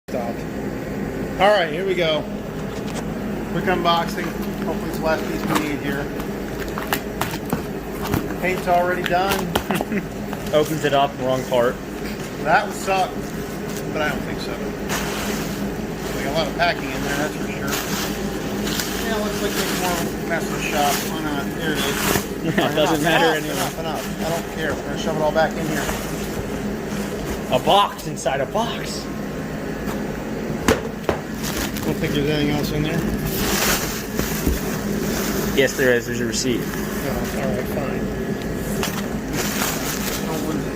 Stop. All right, here we go. Quick unboxing. Hopefully it's the last piece we need here. Paint's already done. Opens it up, wrong part. That would suck, but I don't think so. Like a lot of packing in there, that's for sure. Yeah, looks like there's more mess in the shop. Why not? There it is. It doesn't matter anymore. Enough. I don't care. We're gonna shove it all back in here. A box inside a box. I don't think there's anything else in there. Yes, there is. There's a receipt. Oh, all right, fine. Don't lose it.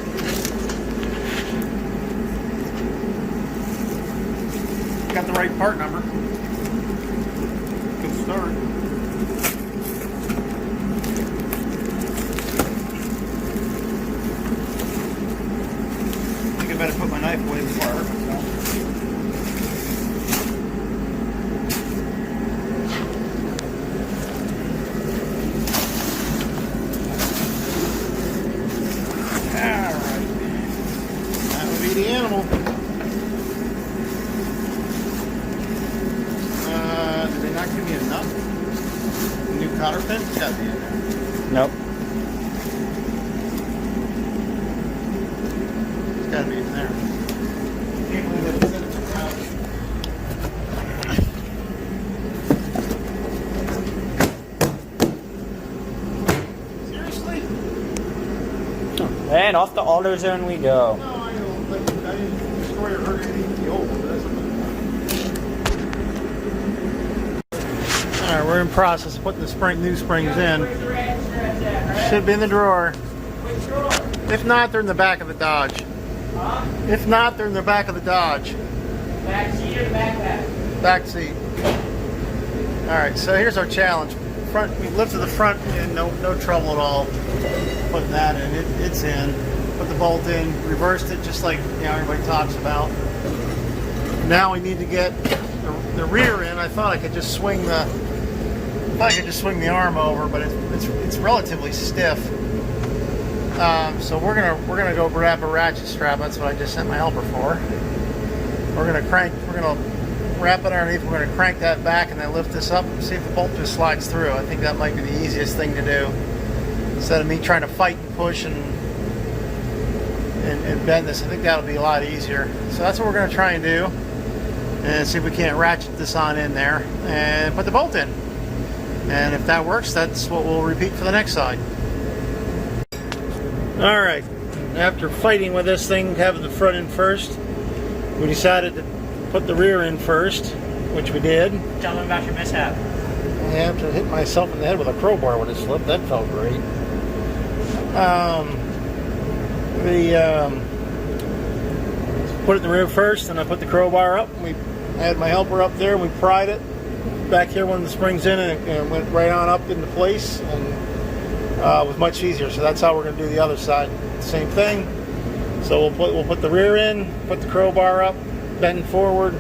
Got the right part number. Good start. I think I better put my knife away before I hurt myself. The animal. Did they not give me a nut? A new cotter pin? It's gotta be in there. Nope. It's gotta be in there. Can't believe that it's in its pouch. Seriously? And off the AutoZone we go. No, I know. I didn't destroy or hurt anything with the old one. Alright, we're in process of putting the new springs in. Should be in the drawer. If not, they're in the back of the Dodge. If not, they're in the back of the Dodge. Back seat or backpack? Back seat. Alright, so here's our challenge. We lifted the front in, no trouble at all. Putting that in. It's in. Put the bolt in, reversed it just like everybody talks about. Now we need to get the rear in. I thought I could just swing the arm over, but it's relatively stiff. So we're gonna go grab a ratchet strap. That's what I just sent my helper for. We're gonna wrap it underneath. We're gonna crank that back and then lift this up and see if the bolt just slides through. I think that might be the easiest thing to do instead of me trying to fight and push and bend this. I think that'll be a lot easier. So that's what we're going to try and do, and see if we can't ratchet this on in there and put the bolt in. And if that works, that's what we'll repeat for the next side. All right, after fighting with this thing, having the front in first, we decided to put the rear in first, which we did. Tell them about your mishap. I have to hit myself in the head with a crowbar when it slipped. That felt great. Put it in the rear first, and I put the crowbar up. I had my helper up there. We pried it back here when the spring's in, and it went right on up into place, and it was much easier. So that's how we're going to do the other side. Same thing. So we'll put the rear in, put the crowbar up, bend forward,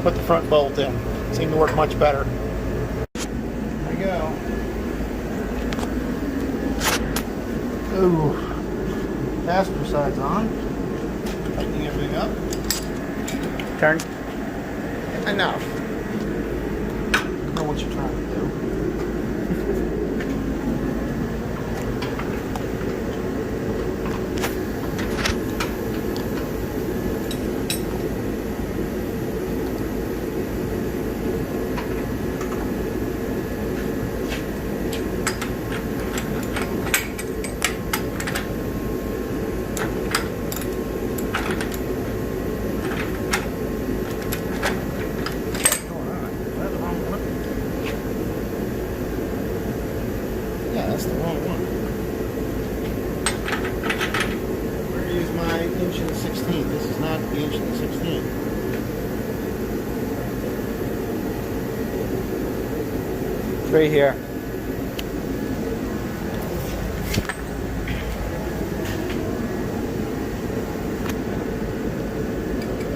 put the front bolt in. Seemed to work much better. There we go. Ooh. Passenger side's on. Tightening everything up. Turn. Enough. I know what you're trying to do. Yeah, that's the wrong one. We're going to use my inch and 16th. This is not the inch and 16th. It's right here.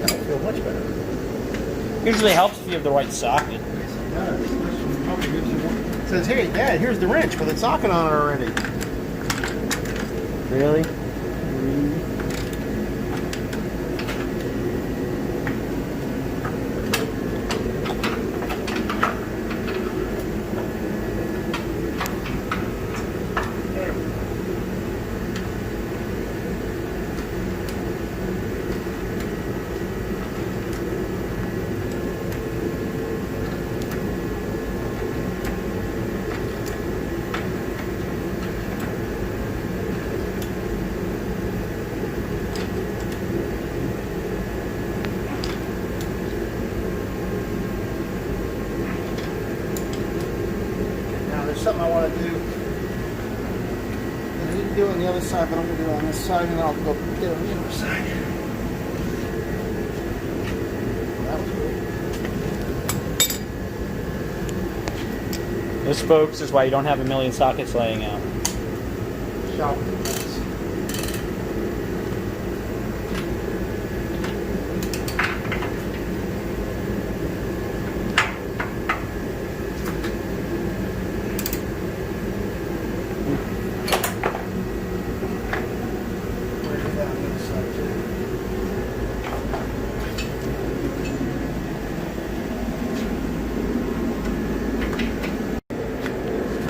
That'll feel much better. Usually helps if you have the right socket. Yes, it does. Probably gives you one. It says, hey, Dad, here's the wrench with its socket on it already. Really? something I want to do. I didn't do it on the other side, but I'm going to do it on this side, and then I'll go get it on the other side. That was good. This, folks, is why you don't have a million sockets laying out. Shop.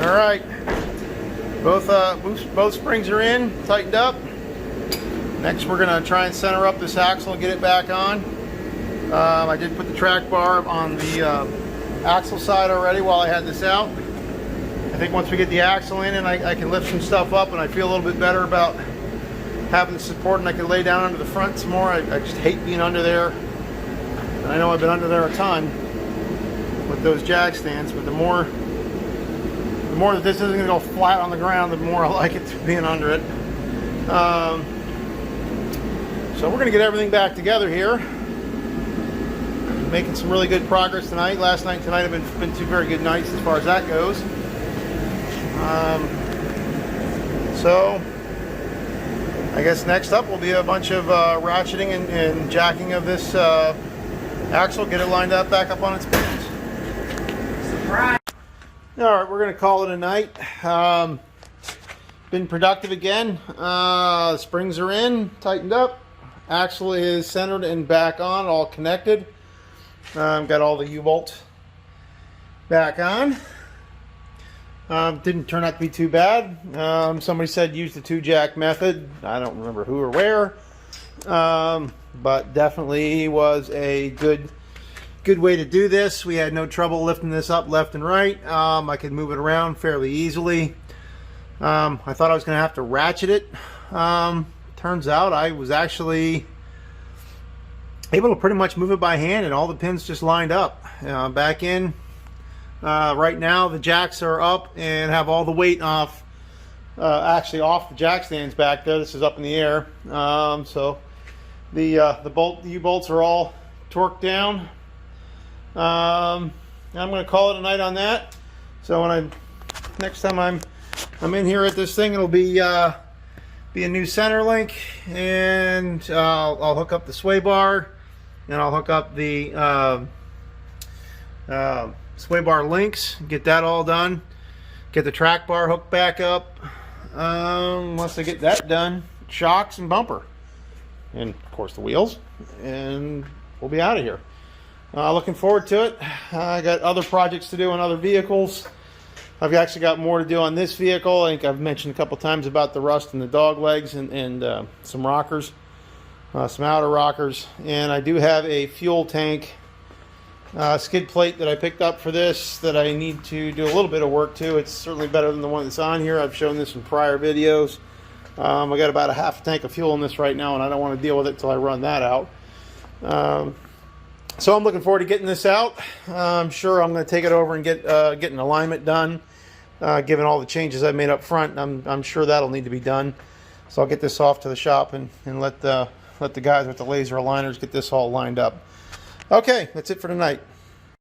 All right, both springs are in, tightened up. Next, we're gonna try and center up this axle and get it back on. I did put the track bar on the axle side already while I had this out. I think once we get the axle in and I can lift some stuff up, and I feel a little bit better about having the support, and I can lay down under the front some more. I just hate being under there. And I know I've been under there a ton with those jack stands, but the more that this isn't going to go flat on the ground, the more I like it being under it. So we're going to get everything back together here. Making some really good progress tonight. Last night and tonight have been two very good nights as far as that goes. So I guess next up will be a bunch of ratcheting and jacking of this axle, get it lined up back up on its pins. Surprise! All right, we're going to call it a night. Been productive again. The springs are in, tightened up. Axle is centered and back on, all connected. Got all the U-bolts back on. Didn't turn out to be too bad. Somebody said use the 2-jack method. I don't remember who or where. But definitely was a good way to do this. We had no trouble lifting this up left and right. I could move it around fairly easily. I thought I was going to have to ratchet it. Turns out I was actually able to pretty much move it by hand, and all the pins just lined up. Back in. Right now the jacks are up and have all the weight off, actually off the jack stands back there. This is up in the air. So the U-bolts are all torqued down. I'm going to call it a night on that. So next time I'm in here at this thing, it'll be a new center link, and I'll hook up the sway bar, and I'll hook up the sway bar links, get that all done, get the track bar hooked back up. Once I get that done, shocks and bumper, and of course the wheels, and we'll be out of here. Looking forward to it. I got other projects to do on other vehicles. I've actually got more to do on this vehicle. I think I've mentioned a couple times about the rust in the dog legs and some rockers, some outer rockers. And I do have a fuel tank skid plate that I picked up for this that I need to do a little bit of work to. It's certainly better than the one that's on here. I've shown this in prior videos. I got about a half a tank of fuel in this right now, and I don't want to deal with it until I run that out. So I'm looking forward to getting this out. I'm sure I'm going to take it over and get an alignment done. Given all the changes I made up front, I'm sure that'll need to be done. So I'll get this off to the shop and let the guys with the laser aligners get this all lined up. Okay, that's it for tonight.